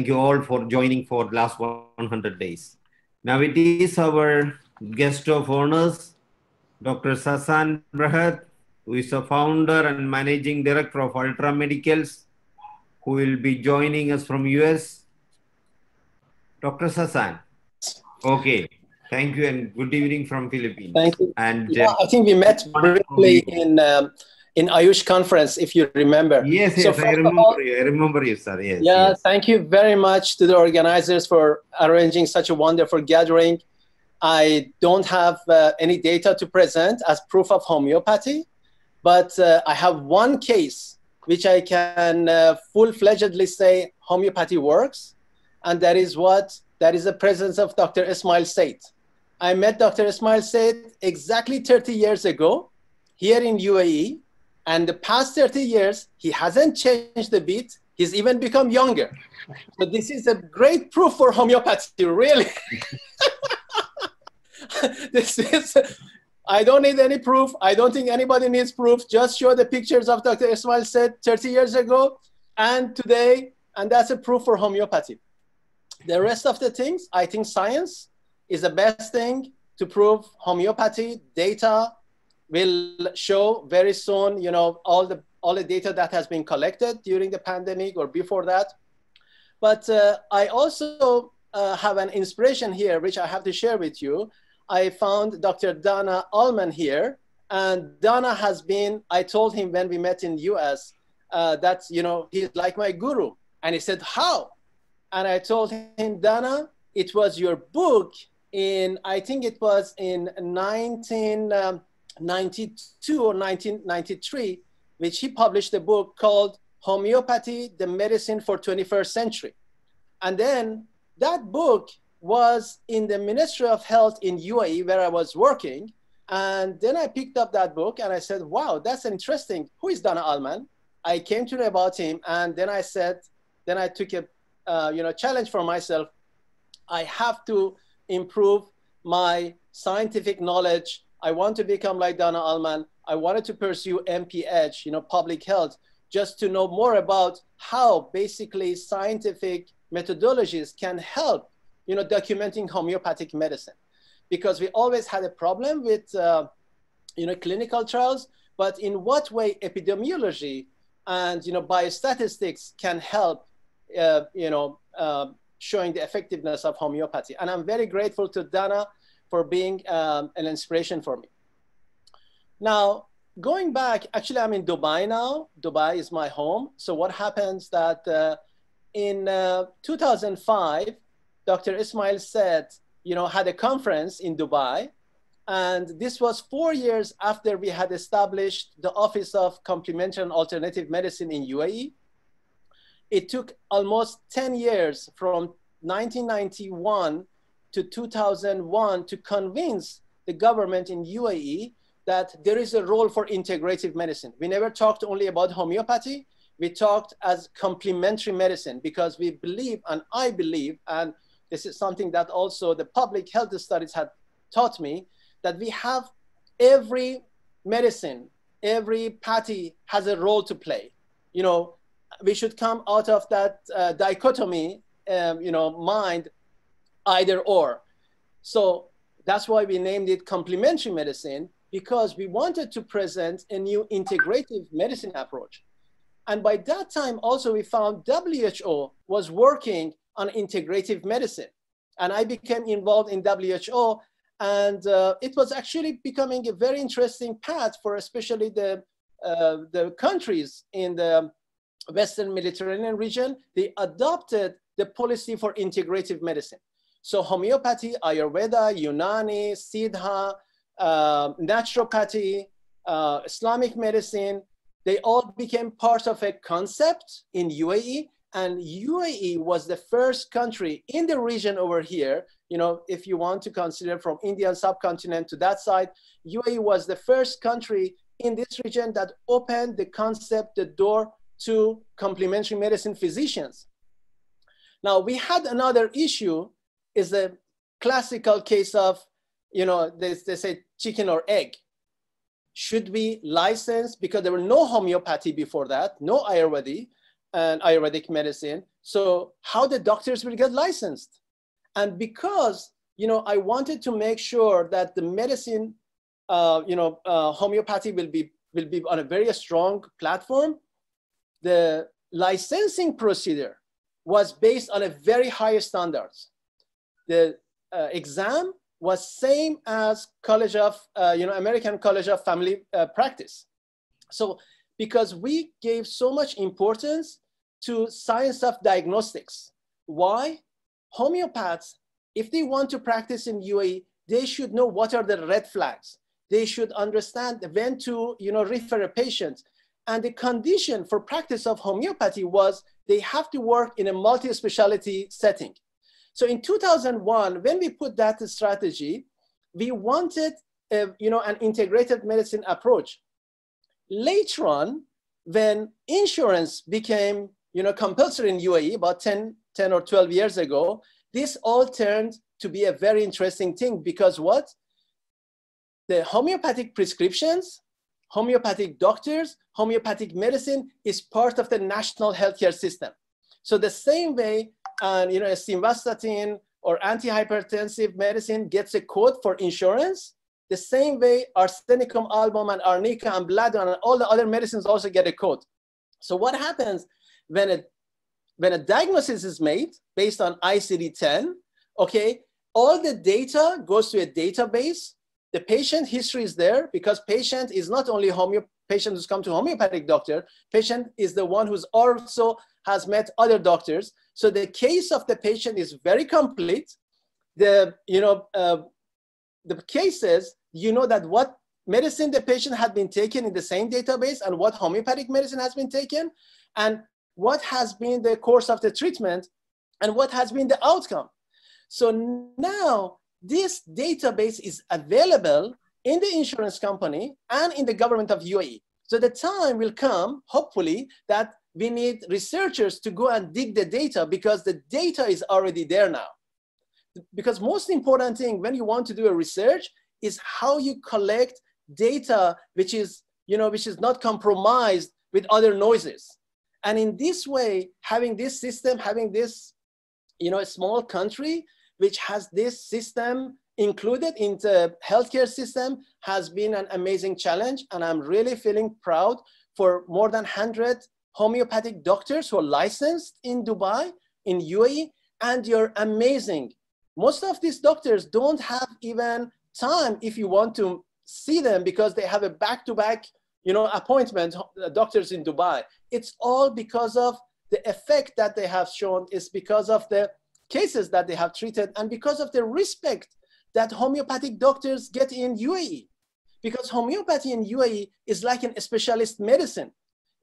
thank you all for joining for the last 100 days. Now it is our guest of honors, Dr. Sassan Behjat, who is a founder and managing director of UltraMedicals, who will be joining us from US. Dr. Sassan. Okay. Thank you and good evening from Philippines. Thank you. And yeah, I think we met briefly in Ayush conference, if you remember. Yes, so yes, I remember you, sir. Yes. Yeah, yes. Thank you very much to the organizers for arranging such a wonderful gathering. I don't have any data to present as proof of homeopathy, but I have one case which I can full-fledgedly say homeopathy works, and that is the presence of Dr. Ismail Said. I met Dr. Ismail Said exactly 30 years ago here in UAE, and the past 30 years, he hasn't changed a bit. He's even become younger. So this is a great proof for homeopathy, really. I don't need any proof. I don't think anybody needs proof. Just show the pictures of Dr. Ismail Said 30 years ago and today, and that's a proof for homeopathy. The rest of the things, I think science is the best thing to prove homeopathy. Data will show very soon, you know, all the data that has been collected during the pandemic or before that. But I also have an inspiration here, which I have to share with you. I found Dr. Dana Allman here, and Dana has been, I told him when we met in US that, you know, he's like my guru. And he said, how? And I told him, Dana, it was your book in, I think it was in 1992 or 1993, which he published a book called Homeopathy, the Medicine for 21st Century. And then that book was in the Ministry of Health in UAE where I was working. And then I picked up that book and I said, wow, that's interesting. Who is Dana Allman? I came to know about him. And then I said, then I took a challenge for myself. I have to improve my scientific knowledge. I want to become like Dana Allman. I wanted to pursue MPH, public health, just to know more about how basically scientific methodologies can help, documenting homeopathic medicine. Because we always had a problem with, clinical trials, but in what way epidemiology and, biostatistics can help, showing the effectiveness of homeopathy. And I'm very grateful to Dana for being an inspiration for me. Now, going back, actually I'm in Dubai now. Dubai is my home. So what happens that in 2005, Dr. Ismail Said, had a conference in Dubai. And this was 4 years after we had established the Office of Complementary and Alternative Medicine in UAE. It took almost 10 years from 1991 to 2001 to convince the government in UAE that there is a role for integrative medicine. We never talked only about homeopathy. We talked as complementary medicine because we believe, and I believe, and this is something that also the public health studies had taught me, that we have every medicine, every pathy has a role to play. We should come out of that dichotomy, mind, either or. So that's why we named it complementary medicine, because we wanted to present a new integrative medicine approach. And by that time also we found WHO was working on integrative medicine. And I became involved in WHO, and it was actually becoming a very interesting path for especially the countries in the Western Mediterranean region. They adopted the policy for integrative medicine. So homeopathy, Ayurveda, Unani, Siddha, naturopathy, Islamic medicine, they all became part of a concept in UAE. And UAE was the first country in the region over here, if you want to consider from Indian subcontinent to that side, UAE was the first country in this region that opened the concept, the door to complementary medicine physicians. Now, we had another issue, is a classical case of, they say chicken or egg. Should we license, because there were no homeopathy before that, no Ayurveda, and Ayurvedic medicine. So how the doctors will get licensed? And because, you know, I wanted to make sure that the medicine, homeopathy will be on a very strong platform, the licensing procedure was based on a very high standards. The exam was same as College of, American College of Family Practice. So because we gave so much importance to science of diagnostics. Why? Homeopaths, if they want to practice in UAE, they should know what are the red flags. They should understand when to, refer a patient. And the condition for practice of homeopathy was they have to work in a multi-specialty setting. So in 2001, when we put that strategy, we wanted, an integrated medicine approach. Later on, when insurance became, compulsory in UAE about 10 or 12 years ago, this all turned to be a very interesting thing because what? The homeopathic prescriptions, homeopathic doctors, homeopathic medicine is part of the national healthcare system. So the same way, a simvastatin or antihypertensive medicine gets a code for insurance, the same way arsenicum album and arnica and bladder and all the other medicines also get a code. So what happens when a diagnosis is made based on ICD-10, okay, all the data goes to a database. The patient history is there because patient is not only patient who's come to homeopathic doctor, patient is the one who's also has met other doctors. So the case of the patient is very complete. The cases, that what medicine the patient had been taken in the same database and what homeopathic medicine has been taken and what has been the course of the treatment and what has been the outcome. So now this database is available in the insurance company and in the government of UAE. So the time will come, hopefully, that we need researchers to go and dig the data because the data is already there now. Because most important thing when you want to do a research is how you collect data which is not compromised with other noises. And in this way, having this system, having this, a small country which has this system included in the healthcare system has been an amazing challenge. And I'm really feeling proud for more than 100 homeopathic doctors who are licensed in Dubai, in UAE, and you're amazing. Most of these doctors don't have even time if you want to see them because they have a back-to-back, appointment, doctors in Dubai. It's all because of the effect that they have shown, is because of the cases that they have treated and because of the respect that homeopathic doctors get in UAE. Because homeopathy in UAE is like a specialist medicine.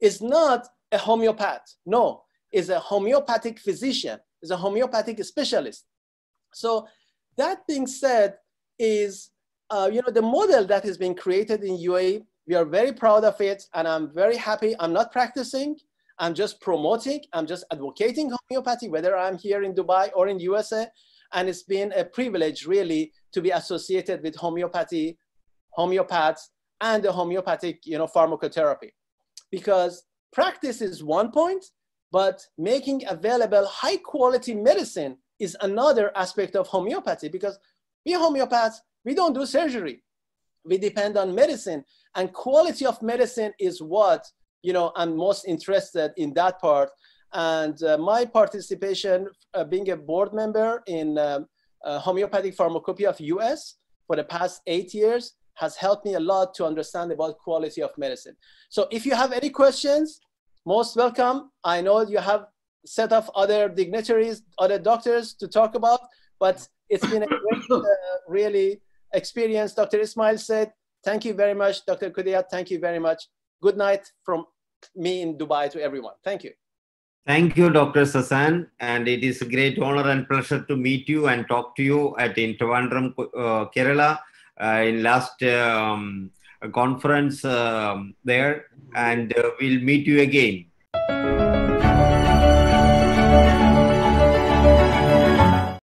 It's not a homeopath. No, it's a homeopathic physician. It's a homeopathic specialist. So that being said is, the model that has been created in UAE, we are very proud of it. And I'm very happy. I'm not practicing. I'm just promoting. I'm just advocating homeopathy, whether I'm here in Dubai or in USA. And it's been a privilege really to be associated with homeopathy, homeopaths, and the homeopathic, pharmacotherapy. Because practice is one point, but making available high quality medicine is another aspect of homeopathy because we homeopaths, we don't do surgery. We depend on medicine, and quality of medicine is what, I'm most interested in that part. And my participation being a board member in homeopathic pharmacopoeia of US for the past 8 years has helped me a lot to understand about quality of medicine. So if you have any questions, most welcome. I know you have a set of other dignitaries, other doctors to talk about, but it's been a great, really experience. Dr. Ismail said, thank you very much. Dr. Kudiyat, thank you very much. Good night from me in Dubai to everyone. Thank you. Thank you, Dr. Sassan. And it is a great honor and pleasure to meet you and talk to you at Trivandrum, Kerala, in last conference there. And we'll meet you again.